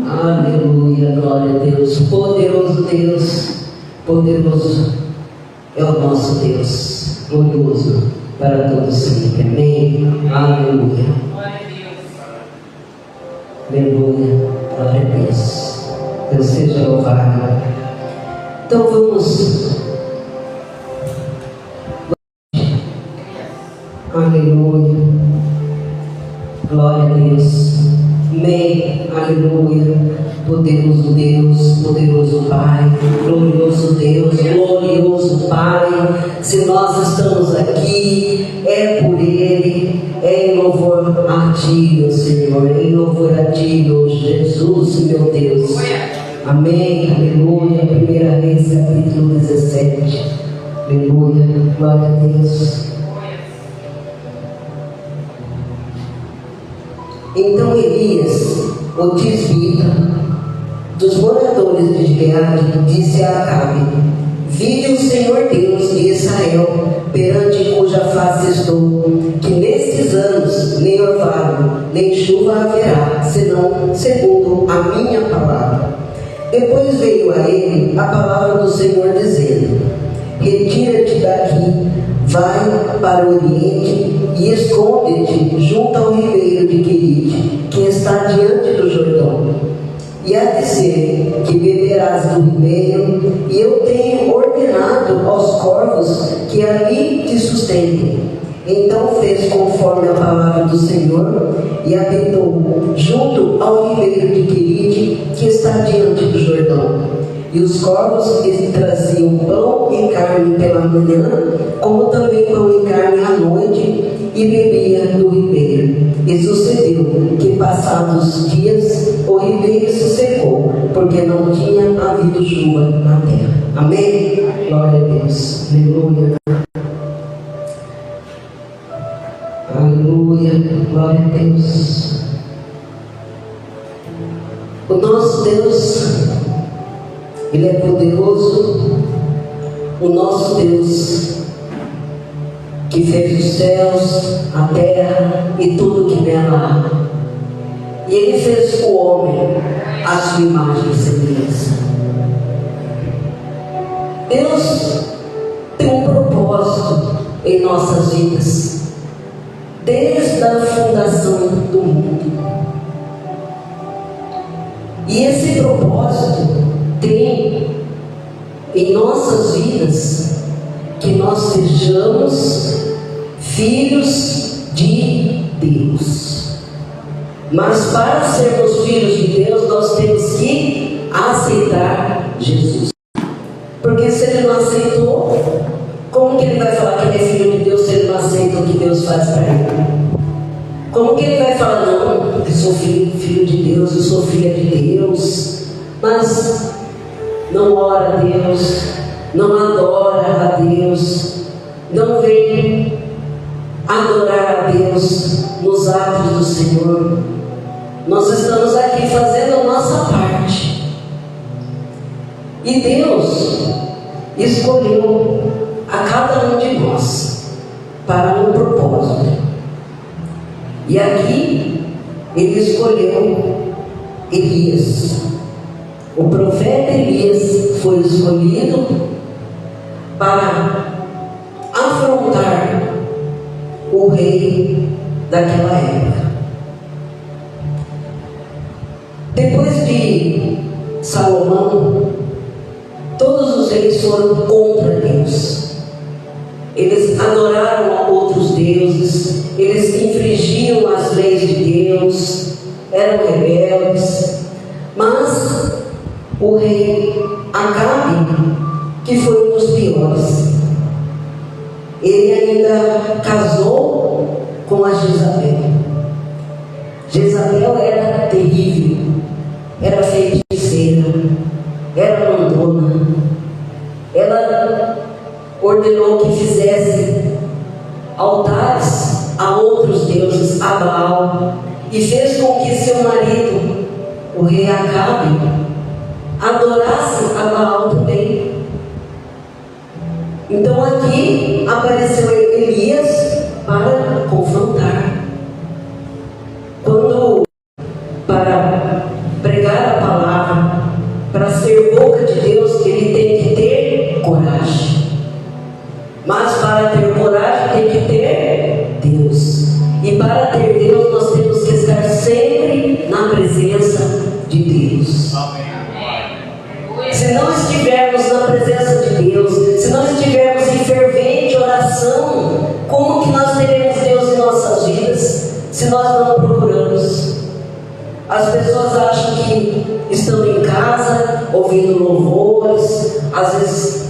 Aleluia, glória a Deus. Poderoso Deus, poderoso é o nosso Deus, glorioso para todos sempre. Amém. Aleluia. Aleluia, glória a Deus. Deus seja louvado. Então vamos. Aleluia, glória a Deus. Amém, aleluia. Poderoso Deus, poderoso Pai, glorioso Deus, glorioso Pai. Se nós estamos aqui, é por Ele, é em louvor a Ti, meu Senhor, em louvor a Ti, meu Jesus, meu Deus. Amém, aleluia. 1 Reis, capítulo 17. Aleluia, glória a Deus. Então Elias, o tisbita, dos moradores de Gileade, disse a Acabe: vive o Senhor Deus de Israel, perante cuja face estou, que nestes anos nem orvalho, nem chuva haverá, senão segundo a minha palavra. Depois veio a ele a palavra do Senhor, dizendo: retira-te daqui, vai para o oriente e esconde-te junto ao ribeiro de Querite, que está diante do Jordão. E há de ser que beberás do ribeiro, e eu tenho ordenado aos corvos que ali te sustentem. Então fez conforme a palavra do Senhor e habitou junto ao ribeiro de Querite, que está diante do Jordão. E os corvos lhe traziam pão e carne pela manhã, como também pão e carne à noite, e bebia do ribeiro. E sucedeu que, passados dias, o ribeiro se secou, porque não tinha havido chuva na terra. Amém? Glória a Deus. Aleluia. Aleluia. Glória a Deus. O nosso Deus, Ele é poderoso. O nosso Deus, que fez os céus, a terra e tudo que nela há. E Ele fez o homem à sua imagem e semelhança. Deus tem um propósito em nossas vidas, desde a fundação do mundo. E esse propósito tem em nossas vidas que nós sejamos filhos de Deus. Mas para sermos filhos de Deus, nós temos que aceitar Jesus. Porque se Ele não aceitou, como que Ele vai falar que Ele é filho de Deus se Ele não aceita o que Deus faz para Ele? Como que Ele vai falar: não, eu sou filho de Deus, eu sou filha de Deus, mas não ora a Deus, não adora a Deus, não vem adorar a Deus nos atos do Senhor? Nós estamos aqui fazendo a nossa parte. E Deus escolheu a cada um de nós para um propósito. E aqui Ele escolheu Elias. O profeta Elias foi escolhido para afrontar o rei daquela época. Depois de Salomão, todos os reis foram contra Deus. Eles adoraram a outros deuses, eles infringiam as leis de Deus, eram rebeldes. Mas o rei Acabe, que foi um dos piores, ele ainda casou com a Jezabel. Jezabel era terrível, era feiticeira, era mandona. Ela ordenou que fizesse altares a outros deuses, a Baal, e fez com que seu marido, o rei Acabe, adorasse a Baal também. Então aqui apareceu Elias para confrontar. Para pregar a para ser boca de Deus, ele tem que ter coragem. Mas para ter coragem tem que ter Deus. E para ter Deus nós temos que estar sempre na presença de Deus. Se não estivermos na presença de Deus, se não estivermos em fervente oração, como que nós teremos Deus em nossas vidas se nós não procuramos? As pessoas acham que estão em casa ouvindo louvores, às vezes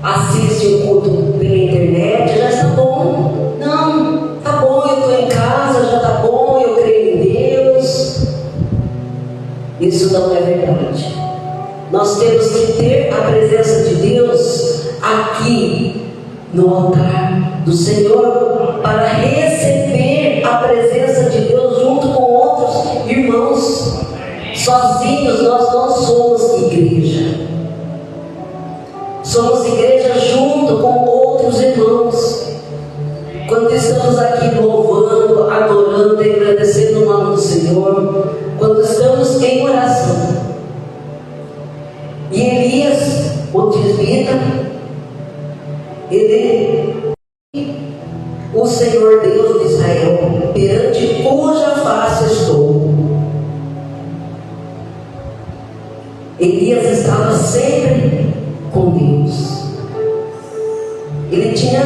assistem o culto pela internet, já está bom. Não, tá bom, eu estou em casa, já está bom, eu creio em Deus. Isso não é verdade. Nós temos que ter a presença de Deus aqui no altar do Senhor para receber a presença de Deus junto com outros irmãos. Sozinhos nós não somos igreja. Somos igreja junto com outros irmãos. Quando estamos aqui louvando, adorando, agradecendo o nome do Senhor, quando estamos em oração. E Elias, o tisbita, o Senhor Deus de Israel, perante cuja face estou. Elias estava sempre com Deus. Ele tinha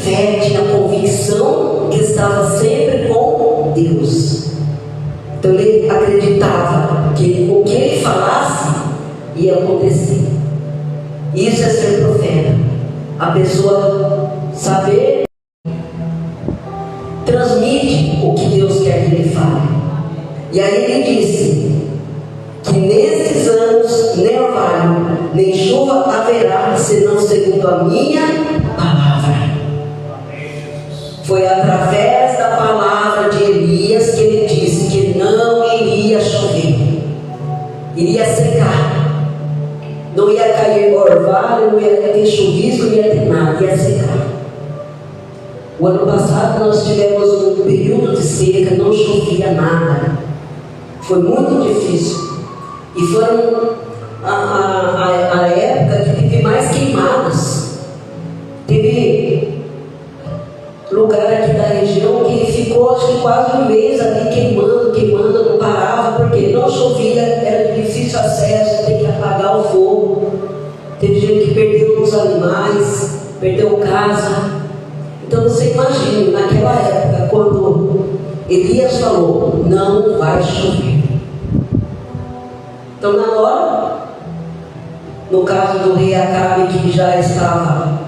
fé, tinha convicção que estava sempre com Deus. Então ele acreditava que o que ele falasse ia acontecer. Isso é ser profeta. A pessoa saber, transmite o que Deus quer que ele fale. E aí ele disse que nesses anos nem orvalho, nem chuva haverá, senão segundo a minha palavra. Foi através da palavra de Elias que ele disse que não iria chover, iria secar. Não ia cair orvalho, não ia ter chuvisco, não ia ter nada, ia secar. O ano passado nós tivemos um período de seca, não chovia nada. Foi muito difícil. E foram a época que teve mais queimadas. Teve lugar aqui da região que ficou acho que quase um mês ali queimando, não parava, porque não chovia, era de difícil acesso, tem que apagar o fogo. Teve gente que perdeu os animais, perdeu casa. Então você imagina, naquela época, quando Elias falou, não vai chover. Então na hora, no caso do rei Acabe, que já estava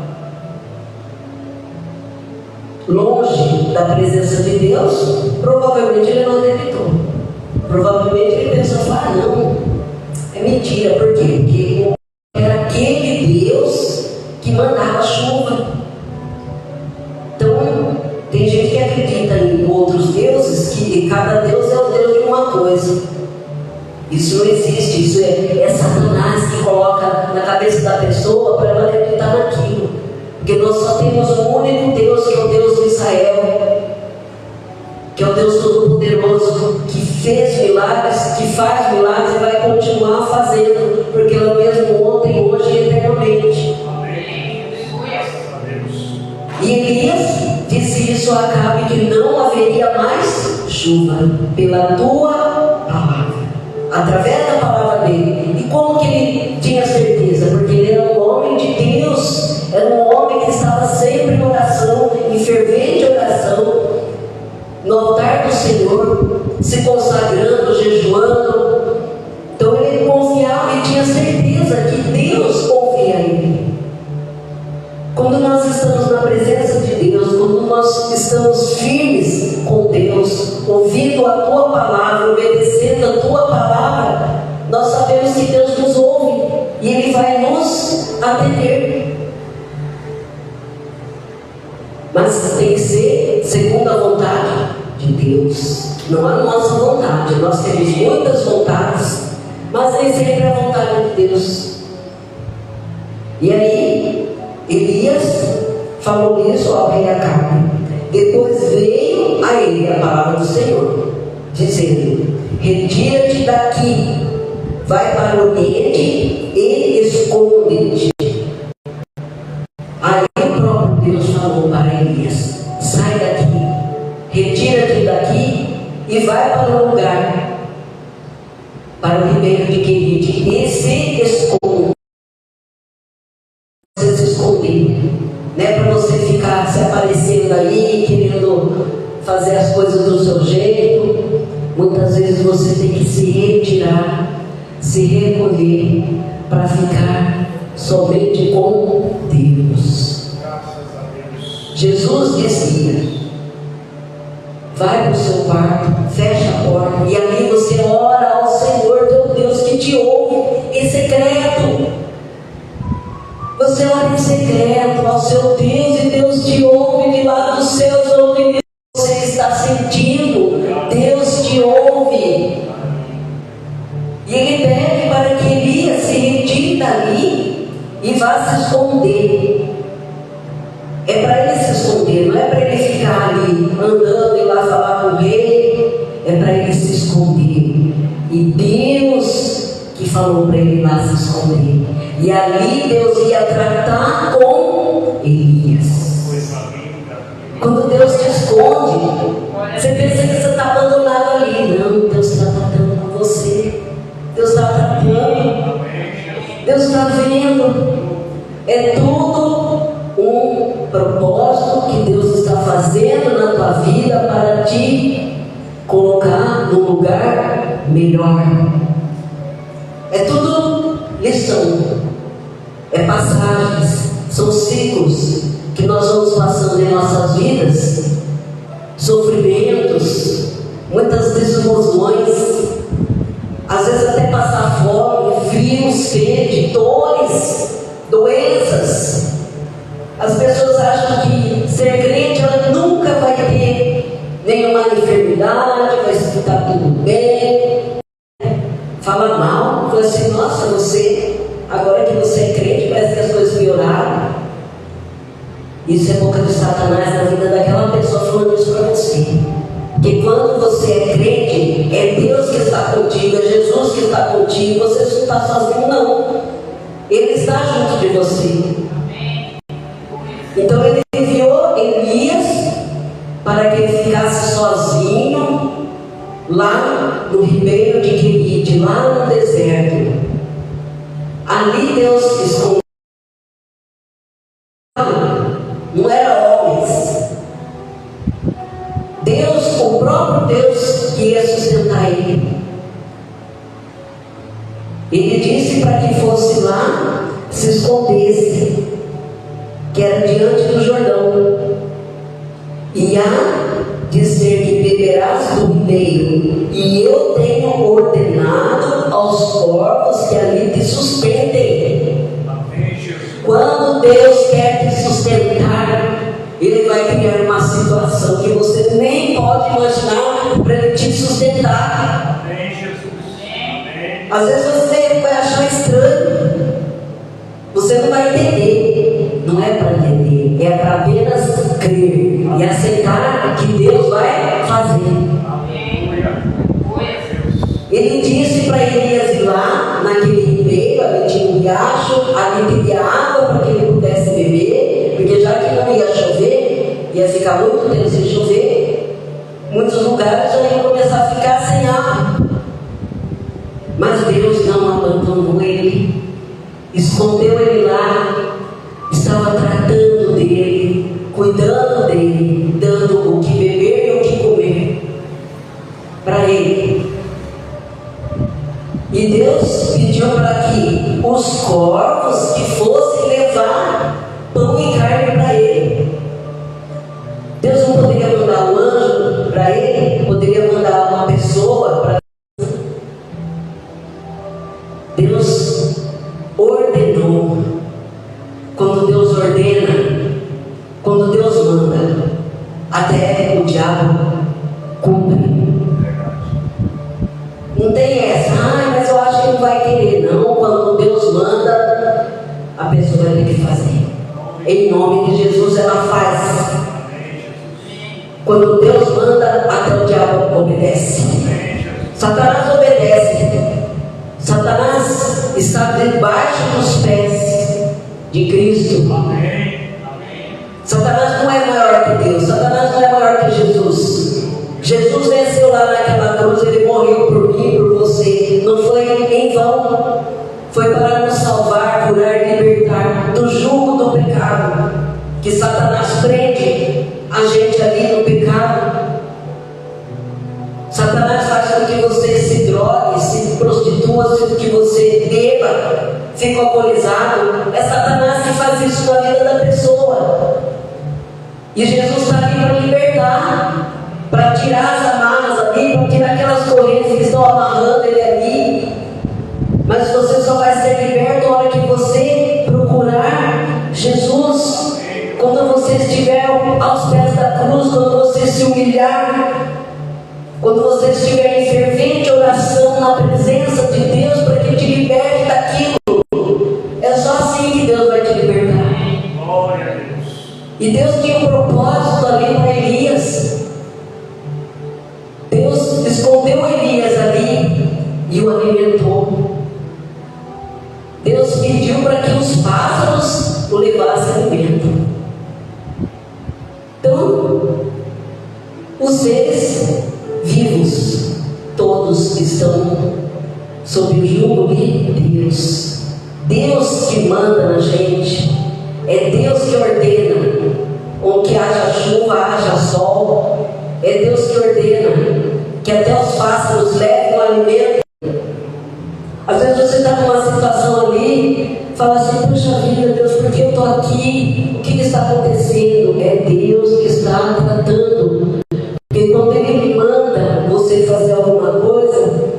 longe da presença de Deus, provavelmente ele não acreditou. Provavelmente ele pensou, não, é mentira. Por quê? Porque era aquele Deus que mandava chuva. Então, tem gente que acredita em outros deuses, que cada Deus é o Deus de uma coisa. Isso não existe, isso é Satanás que coloca na cabeça da pessoa para ela acreditar naquilo. Porque nós só temos um único Deus, que é o Deus de Israel, que é o Deus Todo-Poderoso, que fez milagres, que faz milagres e vai continuar fazendo, porque Ele é o mesmo ontem, hoje e eternamente. E Elias disse isso a Acabe, que não haveria mais chuva pela tua palavra, através da palavra dele. E como que ele tinha certeza? Porque ele era um homem de Deus, era um homem que estava sempre em oração, em fervente oração, no altar do Senhor, se consagrando, jejuando. Então ele confiava e tinha certeza que Deus ouvia ele. Quando nós estamos na presença de Deus, quando nós estamos firmes com Deus, ouvindo a tua palavra, obedecendo a tua palavra, nós sabemos que Deus nos ouve e Ele vai nos atender. Mas tem que ser segundo a vontade de Deus, não a nossa vontade. Nós temos muitas vontades, mas nem sempre é a vontade de Deus. E aí Elias falou isso ao rei Acabe. Depois veio a ele a palavra do Senhor, dizendo: retira-te daqui, vai para o Oriente e esconde-te. Aí o próprio Deus falou para Elias: sai daqui, retira-te daqui e vai para um lugar, para o ribeiro de Querite, e se esconde. Você se esconder, não é para você ficar se aparecendo aí, querendo fazer as coisas do seu jeito. Muitas vezes você tem que se retirar, se recolher, para ficar somente com Deus. Jesus dizia: vai para o seu quarto, fecha a porta, e ali você ora ao Senhor teu Deus, que te ouve em secreto. Você ora em secreto ao seu Deus, e Deus te ouve de lá dos céus, onde você está sentindo. Deus te ouve. E Ele pede para que Elias se retire dali e vá se esconder. É para ele se esconder, não é para ele ficar ali andando e lá falar com o rei. É para ele se esconder. E Deus que falou para ele lá se esconder. E ali Deus ia tratar com Elias. Quando Deus te esconde, você pensa que você está abandonado ali. Não, Deus está tratando com você. Deus está tratando. Deus está vendo. É tudo um propósito que Deus está fazendo na tua vida para te colocar num lugar melhor. É tudo lição, é passagens, são ciclos que nós vamos passando em nossas vidas, sofrimentos, muitas desilusões, às vezes até passar fome, frio, sede, dores, doenças. As pessoas acham que ser crente ela nunca vai ter nenhuma enfermidade, vai estar tudo bem. Fala mal, fala assim: nossa, você, agora que você é crente, parece que as coisas pioraram. Isso é boca de Satanás na vida daquela pessoa falando isso para você. Porque quando você é crente, é Deus que está contigo, é Jesus que está contigo, você não está sozinho, não. Ele está junto de você. Então ele enviou Elias para que ele ficasse sozinho lá no ribeiro de Querite, lá no deserto. Ali Deus escondeu. Não era homens. Deus, o próprio Deus que ia sustentar ele. Ele disse para que fosse lá, se escondesse, que era diante do Jordão. E há dizer que beberás do ribeiro, e eu tenho ordenado aos corvos que ali te sustentem. Quando Deus quer te sustentar, Ele vai criar uma situação que você nem pode imaginar para Ele te sustentar. Às vezes você vai achar estranho, você não vai entender. Não é para entender, é para apenas crer e aceitar que Deus vai fazer. Ele disse para Elias ir lá naquele ribeiro, ali tinha um riacho, ali teria água para que ele pudesse beber, porque já que não ia chover, ia ficar muito tempo sem chover, muitos lugares já iam começar a ficar sem água. Mas Deus não abandonou ele, escondeu ele lá, estava tratando dele, cuidando dele, dando o que beber e o que comer para ele. E Deus pediu para que os corvos que fossem levar pão e carne para ele. Deus não poderia mandar um anjo para ele, poderia mandar uma pessoa para Deus ordenou. Quando Deus ordena, quando Deus manda, até o diabo cumpre. Não tem essa, mas eu acho que não vai querer. Não, quando Deus manda, a pessoa vai ter que fazer. Em nome de Jesus ela faz. Quando Deus manda, até o diabo obedece. Satanás obedece. Satanás está está debaixo dos pés de Cristo. Satanás não é maior que Deus, Satanás não é maior que Jesus. Jesus venceu lá naquela cruz, ele morreu por mim, por você. Não foi em vão, foi para nos salvar, curar e libertar do jugo do pecado, que Satanás prende a gente ali no pecado. Satanás faz com que você se drogue, se prostitua, faz com que você beba, fique alcoolizado. É Satanás que faz isso na vida da pessoa. E Jesus está ali para libertar, para tirar as amarras ali, para tirar aquelas correntes que estão amarrando ele ali. Mas você só vai ser liberto na hora que você procurar Jesus. Quando você estiver aos pés da cruz, quando você se humilhar, quando você estiver em fervente oração na presença de Deus, para que te liberte daquilo. É só assim que Deus vai te libertar. Glória a Deus. E Deus tinha um propósito ali para Elias. Deus escondeu Elias ali e o alimentou. Deus pediu para que os pássaros o levassem alimento. Então, os seres vivos, todos estão sob o jugo de Deus. Deus que manda na gente. É Deus que ordena. Onde que haja chuva, haja sol. É Deus que ordena que até os pássaros levem o alimento. Às vezes você está numa situação ali, fala assim: puxa vida, Deus, por que eu estou aqui? O que está acontecendo? É Deus que está tratando. Porque quando Ele manda você fazer alguma coisa,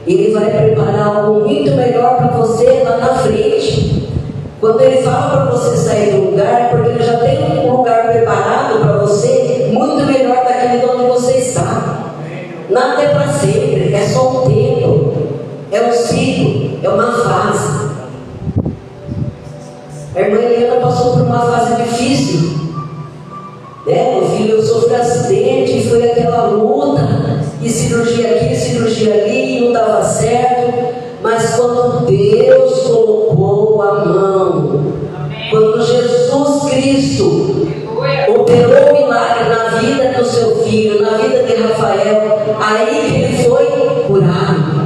Ele vai preparar algo muito melhor para você lá na frente. Quando Ele fala para você sair do lugar, porque Ele já tem um lugar preparado para você, muito melhor daquele de onde você está. Nada é para sempre, é só um tempo, é um ciclo, é uma fase. A irmã Eliana passou por uma fase difícil. Meu filho sofreu acidente, e foi aquela luta, e cirurgia aqui, cirurgia ali, não dava certo. Mas quando Deus colocou a mão, quando Jesus Cristo operou o milagre na vida do seu filho, na vida de Rafael, aí que ele foi curado.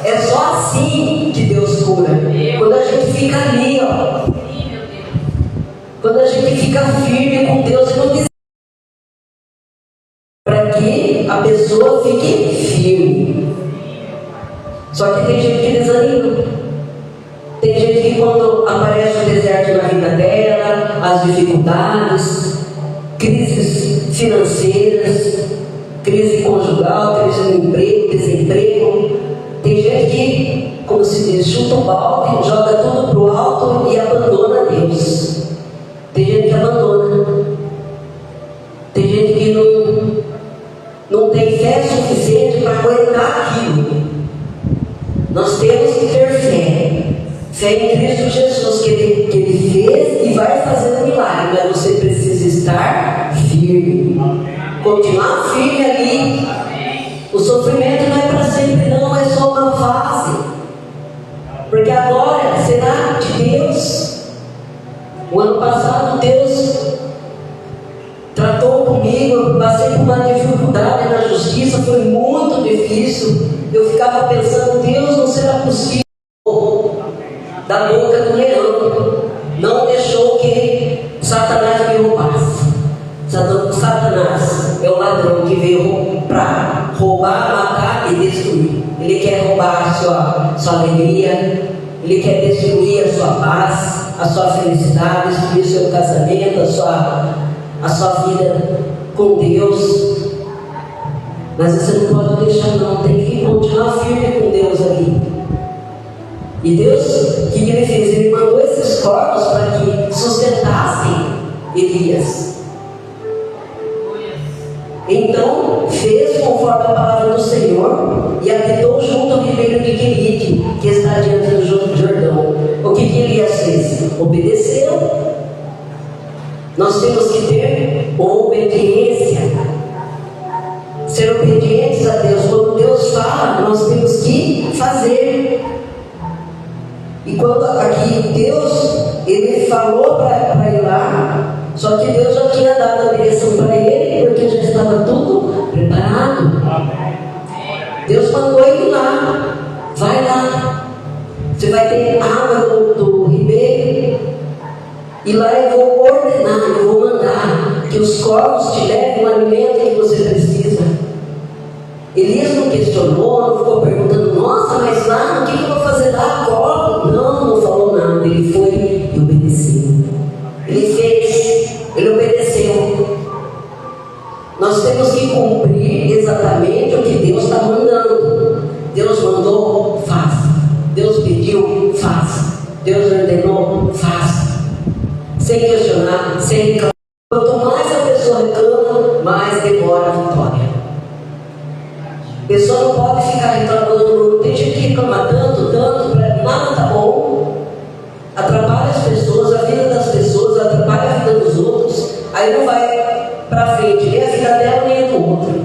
É só assim que Deus cura. Quando a gente fica ali, ó. Quando a gente fica firme com Deus, não diz para que a pessoa fique firme. Só que tem gente que desanima. Tem gente que quando aparece o deserto na vida dela, as dificuldades, crises financeiras, crise conjugal, crise no emprego, desemprego, tem gente que, como se diz, chuta o balde, joga tudo para o alto e abandona Deus. Tem gente que abandona. Tem gente que não tem fé suficiente para aguentar aquilo. Nós temos que ter fé. Fé em Cristo Jesus, que ele fez e vai fazer um milagre. Mas você precisa estar firme. Continuar firme ali. O sofrimento não é para sempre, não, é só uma fase. Porque a glória será de Deus. O ano passado Deus tratou comigo, eu passei por uma dificuldade na justiça, foi muito difícil. Eu ficava pensando: Deus, não será possível. Da boca do leão, não deixou que Satanás me roubasse. Satanás é o ladrão que veio para roubar, matar e destruir. Ele quer roubar a sua alegria, ele quer destruir a sua paz, a sua felicidade, destruir o seu casamento, a sua vida com Deus. Mas você não pode deixar, não. Tem que continuar firme com Deus ali. E Deus, o que Ele fez? Ele mandou esses corpos para que sustentassem Elias. Então fez conforme a palavra do Senhor e habitou junto ao ribeiro de Querite, que está diante do Jordão. O que Elias fez? Obedeceu. Nós temos que ter obediência, ser obedientes a Deus. Quando Deus fala, nós temos que fazer. Só que Deus já tinha dado a direção para ele, porque já estava tudo preparado. Deus mandou ele lá. Vai lá. Você vai ter água do ribeiro. E lá eu vou ordenar, eu vou mandar que os corvos te levem o alimento que você precisa. Elias não questionou, não ficou perguntando, nossa, mas lá, o que eu vou fazer lá? Corvo? Não falou nada. Ele foi e obedeceu. Ele fez, ele obedeceu. Nós temos que cumprir exatamente o que Deus está mandando. Deus mandou, faça. Deus pediu, faça. Deus ordenou, faça. Sem questionar, sem reclamar. Quanto mais a pessoa reclama, mais demora a vitória. A pessoa não pode ficar reclamando. Tem gente que reclama tanto, nada tá bom. Atrapalha as pessoas, a vida das pessoas, atrapalha a vida dos outros. Aí não vai para frente, nem a vida dela, nem a do outro.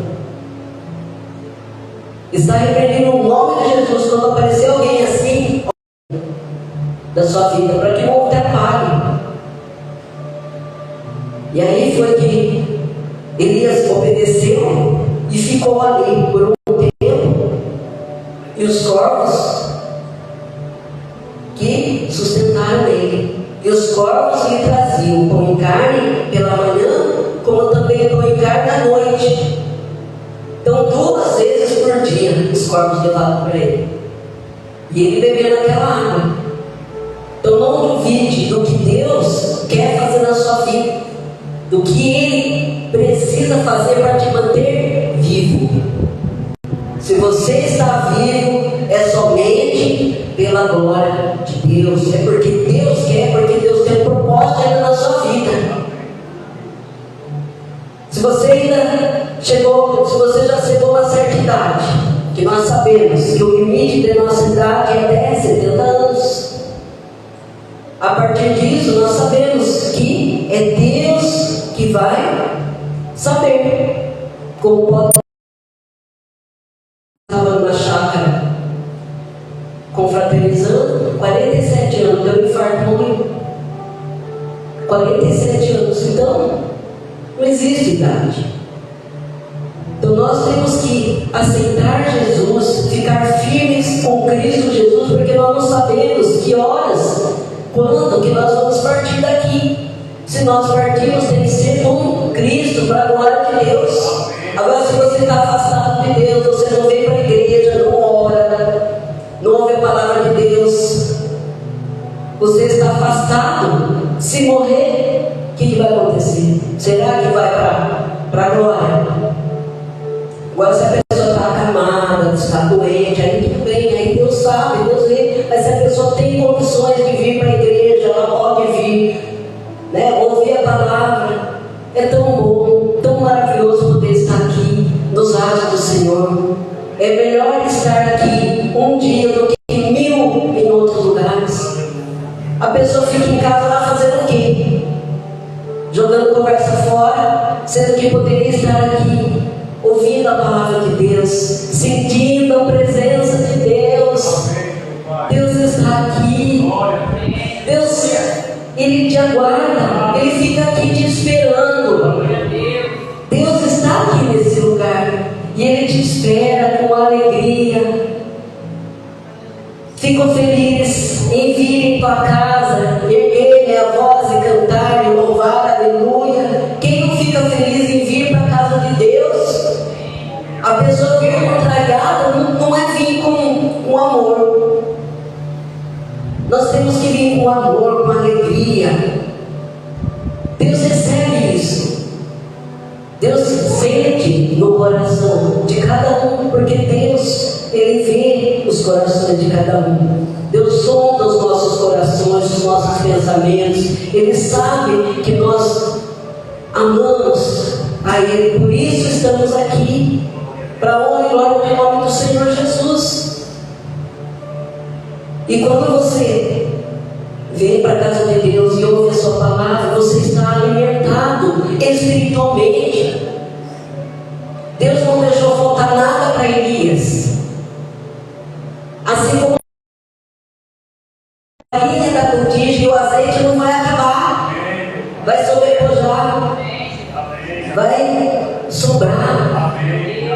Está repreendendo o nome de Jesus quando aparecer alguém assim da sua vida, para que não atrapalhe. E aí foi que Elias obedeceu e ficou ali por um tempo. E os corvos que sustentaram ele. E os corvos lhe traziam pão e carne pela manhã, como também pão e carne à noite. Então 2 vezes por dia os corvos levavam para ele. E ele bebia naquela água. Então não duvide do que Deus quer fazer na sua vida, do que Ele precisa fazer para te manter vivo. Se você está vivo, é somente pela glória de Deus. É porque Deus quer, porque Deus tem um propósito ainda na sua vida. Se você ainda chegou, se você já chegou a uma certa idade, que nós sabemos que o limite da nossa idade é até 70 anos. A partir disso, nós sabemos que é Deus que vai saber como pode. Estava numa chácara confraternizando, 47 anos, deu um infarto, morreu. 47 anos, então não existe idade. Então nós temos que aceitar Jesus, ficar firmes com Cristo Jesus, porque nós não sabemos que horas, quando que nós vamos partir daqui. Se nós partirmos, tem que ser com Cristo, para a glória de Deus. Agora, se você está afastado de Deus, você não vem para a igreja, não ora, não ouve a palavra de Deus, você está afastado. Se morrer, o que vai acontecer? Será que vai para a glória? Agora, se a pessoa está acamada, está doente, aí tudo bem, aí Deus sabe, Deus vê. Mas se a pessoa tem condições de vir para a igreja, ela pode vir, né? Ouvir a palavra. É tão bom, tão maravilhoso poder estar aqui nos atos do Senhor. É melhor estar aqui um dia do que 1000 em outros lugares. A pessoa fica em casa lá fazendo o quê? Jogando conversa fora, sendo que poderia estar aqui ouvindo a palavra de Deus, sentindo a presença de Deus. Deus está aqui. Deus, Ele te aguarda. Ele fica aqui te esperando. Deus está aqui nesse lugar e Ele te espera com alegria. Fico feliz em vir em tua casa, erguer a voz e cantar e louvar, aleluia. Quem não fica feliz em vir para a casa de Deus? A pessoa vir contrariada não é vir com amor. Nós temos que vir com amor, com alegria. Deus recebe isso. Deus sente no coração de cada um, porque Deus, Ele vê os corações de cada um. Deus sonda os nossos corações, os nossos pensamentos. Ele sabe que nós amamos a Ele, por isso estamos aqui, para honra e glória do nome do Senhor Jesus. E quando você vem para a casa de Deus e ouve a sua palavra, você está alimentado espiritualmente. Deus não deixou faltar nada para Elias. Assim como a linha da botija e o azeite não vai acabar, vai sobrepujar. vai sobrar,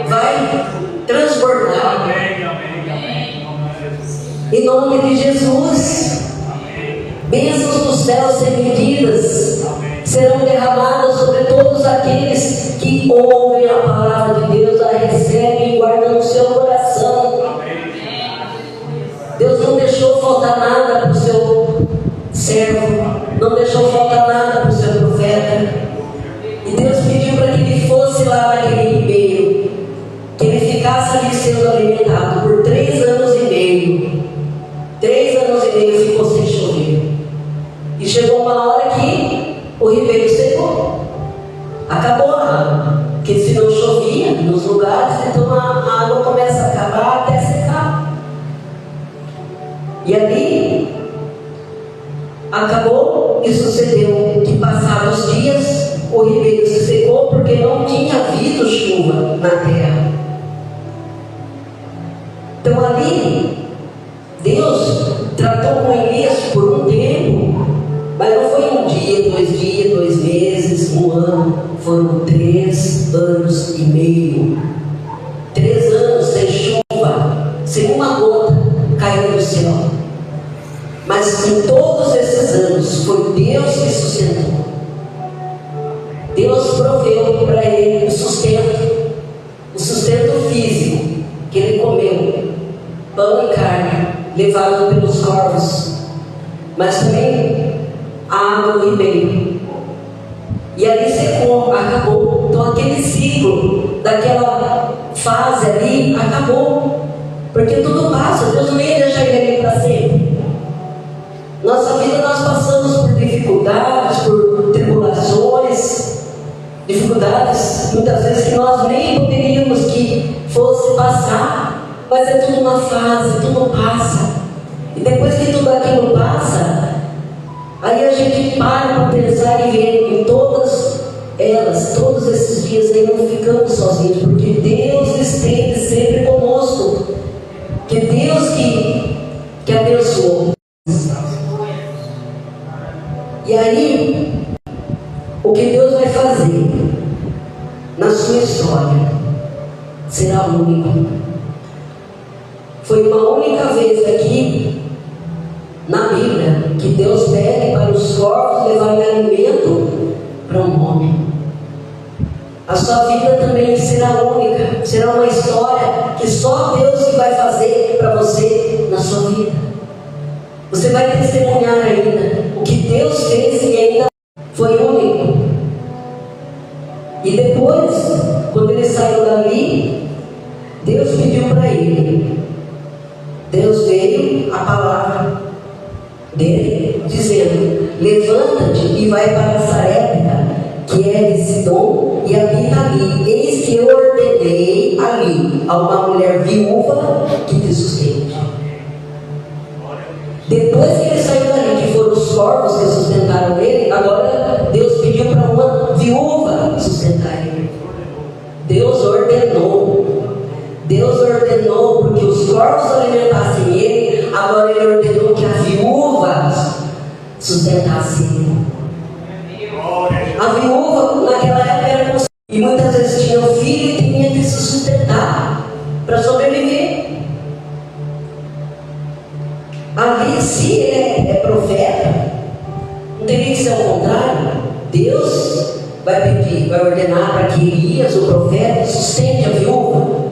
vai transbordar. Em nome de Jesus, bênçãos dos céus sem medidas serão derramadas sobre todos aqueles que ouvem a palavra de Deus, a recebem e guardam no seu coração. Deus não deixou faltar nada para o seu servo, não deixou faltar nada para o seu profeta. E Deus pediu para que ele fosse lá naquele ribeiro, que ele ficasse ali sendo alimentado por 3 anos e meio. 3 anos e meio ficou sem chover. E chegou uma hora que o ribeiro secou. Acabou a água. Porque se não chovia nos lugares, então a água começa a acabar até secar. E ali acabou e sucedeu que passados os dias o ribeiro se secou porque não tinha havido chuva na terra. Então ali Deus tratou com Elias por um tempo, mas não foi um dia, 2 dias, 2 meses, 1 ano, foram 3 anos e meio. 3 anos sem chuva, sem uma gota caindo do céu. Mas em todos esses anos foi Deus que sustentou. Deus proveu para ele o sustento físico que ele comeu, pão e carne, levado pelos corvos, mas também a água do ribeiro. E ali secou, acabou. Então aquele ciclo, daquela fase ali, acabou. Porque tudo passa, Deus não ia deixar ele ali para sempre. Nossa vida nós passamos por dificuldades, por tribulações, dificuldades muitas vezes que nós nem poderíamos que fosse passar, mas é tudo uma fase, tudo passa. E depois que tudo aquilo passa, aí a gente para pensar e ver em todas elas, todos esses dias aí não ficamos sozinhos, porque Deus esteve sempre conosco, que Deus que abençoou. E aí, o que Deus vai fazer na sua história será único. Foi uma única vez aqui na Bíblia que Deus pede para os corvos levarem alimento para um homem. A sua vida também será única, será uma história que só Deus que vai fazer para você na sua vida. Você vai testemunhar ainda o que Deus fez e ainda foi único. E depois, quando ele saiu dali, Deus pediu para ele. Deus veio a palavra dele, dizendo: levanta-te e vai para Sarepta, que é de Sidom, e habita ali. Eis que eu ordenei ali a uma mulher viúva que te sustente. Depois que ele saiu dali, que foram os corvos que sustentaram ele, agora Deus pediu para uma viúva sustentar ele. Deus ordenou. Deus ordenou porque os corvos alimentassem ele, agora ele ordenou que a viúva sustentasse ele. A viúva naquela época era possível, e muitas vezes tinha um filho e tinha que se sustentar para sobreviver. Ali, se ele é profeta, não teria que ser ao contrário. Deus vai pedir, vai ordenar para que Elias, o profeta, sustente a viúva.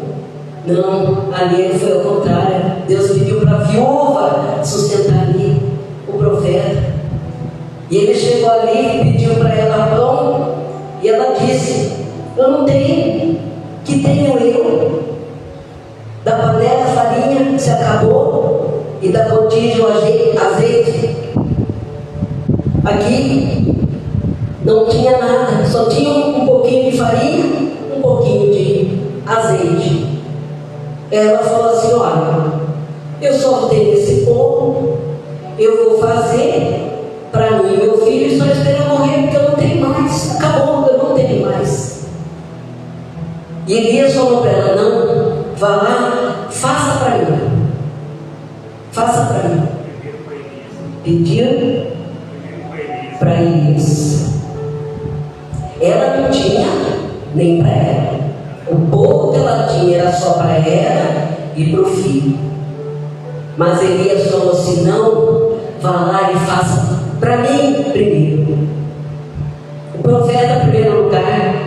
Não, ali ele foi ao contrário. Deus pediu para a viúva sustentar ali o profeta. E ele chegou ali e pediu para ela pão. E ela disse: eu não tenho, que tenho eu? Da panela a farinha se acabou, e da botija o azeite. Aqui não tinha nada, só tinha um pouquinho de farinha, um pouquinho de azeite. Ela falou assim: olha, eu só tenho esse pouco, eu vou fazer para mim e meu filho, e só espero morrer porque eu não tenho mais. Acabou, eu não tenho mais. E Elias falou para ela: não, vá lá, faça para mim. Faça para mim. Pediu para Elias. Ela não tinha nem para ela. O pouco que ela tinha era só para ela e para o filho. Mas Elias falou assim: não, vá lá e faça para mim primeiro. O profeta em primeiro lugar.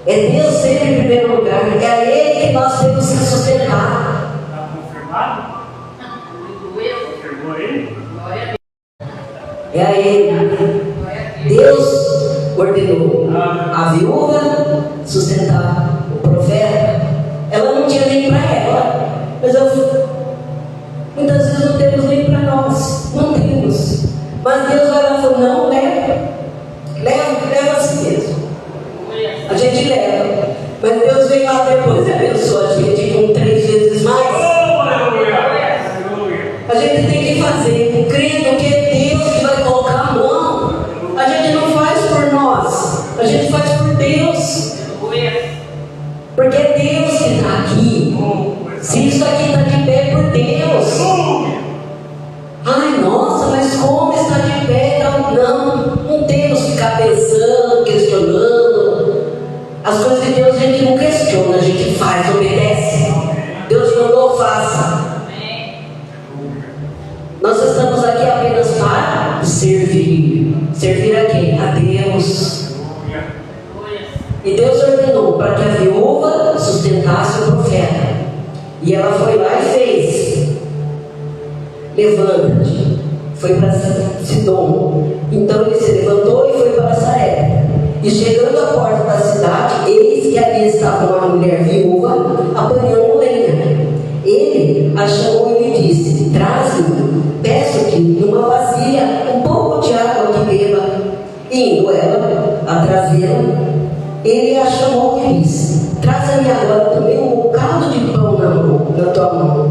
É Deus sempre em primeiro lugar. É a Ele que nós temos que sustentar. Está confirmado? Confirmou aí? É a Ele. Deus ordenou a viúva sustentar o profeta. Ela não tinha nem para ela. Mas muitas vezes não temos nem para nós. Não temos. Mas Deus vai lá e falou: não, leva assim mesmo. A gente leva. Mas Deus vem lá depois e abençoa a gente com 3 vezes mais. A gente tem que fazer, crendo que é Deus que vai colocar a mão. A gente não faz por nós, a gente faz por Deus. Porque é Deus que está aqui. Se isso aqui está de pé, é por Deus. Ai, nossa, mas como está de pé? Não temos que ficar pensando, questionando. As coisas de Deus a gente não questiona, a gente faz, obedece. Deus mandou, faça. Nós estamos aqui apenas para servir. Servir a quem? A Deus. E Deus ordenou para que a viúva sustentasse o profeta. E ela foi lá e fez. Levanta-te. Foi para Sidom. Então ele se levantou e foi para Sarepta. E chegando à porta da cidade, eis que ali estava uma mulher viúva apanhando lenha. Ele a chamou e lhe disse: traze-me, peço-te, numa vasilha, um pouco de água que beba. Indo ela a trazê-la, ele a chamou e disse: traze-me agora também um bocado de pão na tua mão.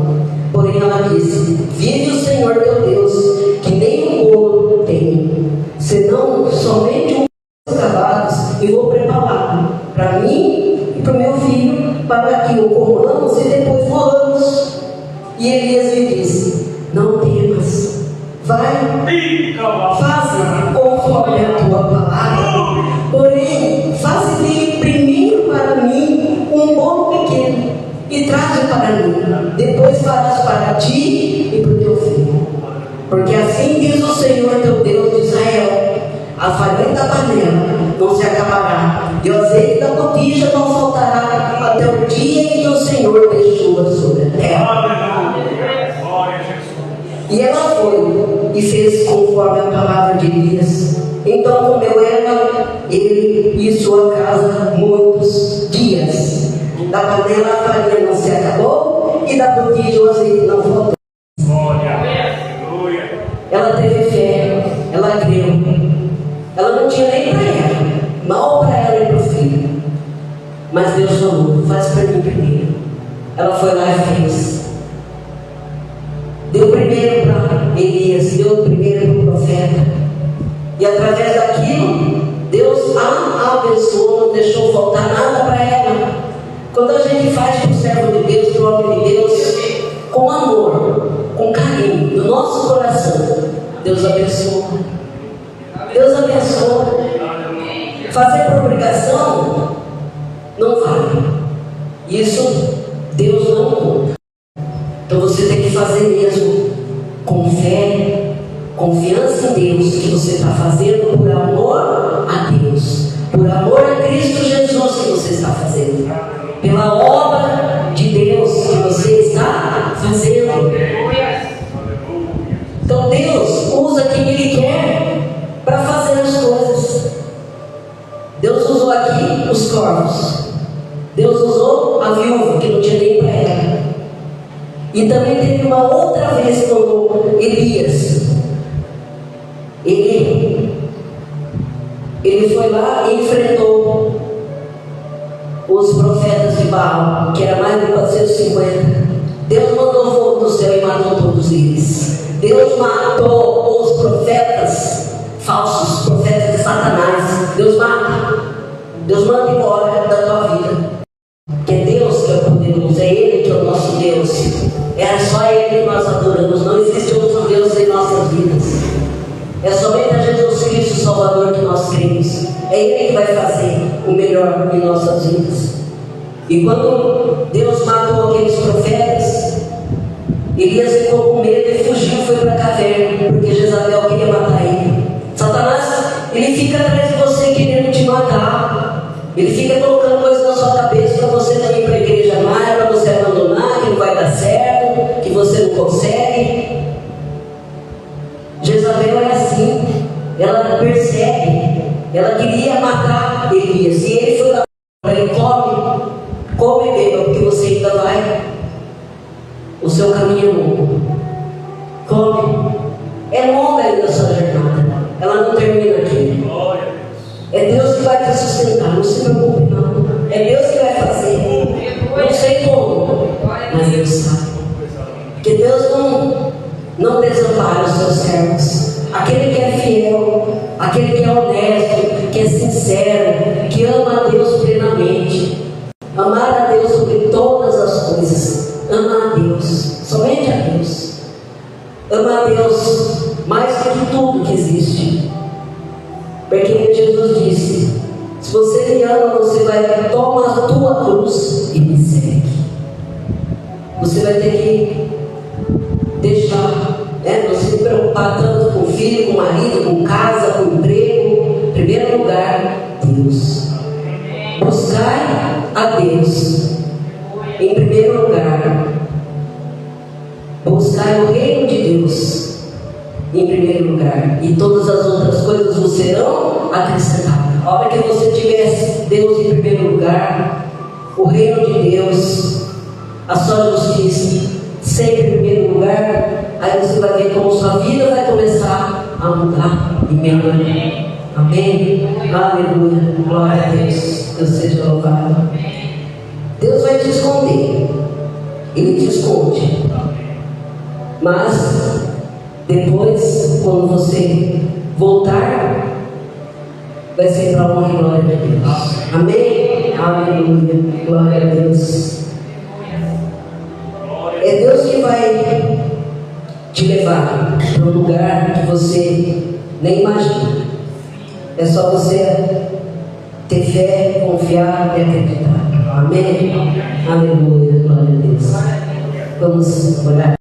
Porém ela disse: vive o Senhor teu Deus, que nem um bolo tenho, senão somente um cavalos, e vou prepará-lo para mim e para o meu filho, para que o comamos e depois moramos. E Elias lhe disse: não temas, vai, faze conforme a tua palavra, porém faze-lhe primeiro para mim um bolo pequeno e traze para mim, depois farás para ti e para o teu filho. Porque assim diz o Senhor teu Deus de Israel: a farinha da panela não se acabará, e o azeite da botija não faltará, até o dia em que o Senhor deixou sobre a terra. E ela foi e fez conforme a palavra de Elias. Então comeu ela, ele e sua casa muitos dias. Da panela a farinha não se acabou, e da botija o azeite não faltou. Ela teve fé, ela creu. Ela não tinha nem para ela, mal para ela e para o filho. Mas Deus falou: faz para mim primeiro. Ela foi lá e fez. Deu primeiro para Elias, deu primeiro para o profeta. E através daquilo, Deus a abençoou, não deixou faltar nada para ela. Quando a gente faz para o servo de Deus, para o homem de Deus, com amor, com carinho, no nosso coração, Deus abençoa. Deus abençoa. Fazer por obrigação não vale. Isso Deus não conta. Então você tem que fazer mesmo com fé, confiança em Deus, que você está fazendo por amor a Deus, por amor a Cristo Jesus que você está fazendo, pela obra de Deus que você está fazendo. Então Deus usa quem Ele quer para fazer as coisas. Deus usou aqui os corvos. Deus usou a viúva que não tinha nem para ela. E também teve uma outra vez com Elias. Ele foi lá e enfrentou os profetas de Baal, que era mais de 450. Deus mandou fogo do céu e matou todos eles. Deus matou os profetas falsos, profetas de Satanás. Deus mata. Deus manda embora da tua vida. Que é Deus que é o poderoso, é Ele que é o nosso Deus. É só Ele que nós adoramos. Não existe outro Deus em nossas vidas. É somente a Jesus Cristo, Salvador, que nós cremos. É Ele que vai fazer. E quando Deus matou aqueles profetas, Elias ficou com medo e fugiu, foi para a caverna, porque Jezabel queria matar ele. Satanás, ele fica atrás de você querendo te matar. Ele fica colocando coisas na sua cabeça para você não ir para a igreja mais, para você abandonar, que não vai dar certo, que você não consegue. Jezabel é assim, ela persegue, ela queria matar Elias, e ele foi lá para ele: come e beba, porque você ainda vai, o seu caminho é longo, come, é longa ainda a sua jornada, ela não termina aqui. É Deus que vai te sustentar, não se preocupe não, é Deus que vai fazer, não sei como, mas Deus sabe, porque Deus não desampara os seus servos. Aquele que é fiel, aquele que é honesto, que é sincero, que ama a Deus plenamente. Amar a Deus sobre todas as coisas. Ama a Deus, somente a Deus. Ama a Deus mais do que tudo que existe. Porque Jesus disse: se você me ama, você vai tomar a tua cruz e me segue. Você vai ter que deixar, não se preocupar tanto com o filho, com o marido, com casa, com o emprego. Em primeiro lugar, Deus. Buscai a Deus em primeiro lugar. Buscai o reino de Deus em primeiro lugar, e todas as outras coisas vos serão acrescentadas. A hora que você tivesse Deus em primeiro lugar, o reino de Deus, a sua justiça sempre em primeiro lugar, aí você vai ver como sua vida vai começar a mudar e melhorar. Amém? Aleluia. Glória a Deus. Deus seja louvado. Deus vai te esconder. Ele te esconde. Mas depois, quando você voltar, vai ser para a honra e glória de Deus. Amém? Aleluia. Glória a Deus. É Deus que vai te levar para um lugar que você nem imagina. É só você ter fé, confiar e acreditar. Amém? Aleluia. Glória a Deus. Vamos orar.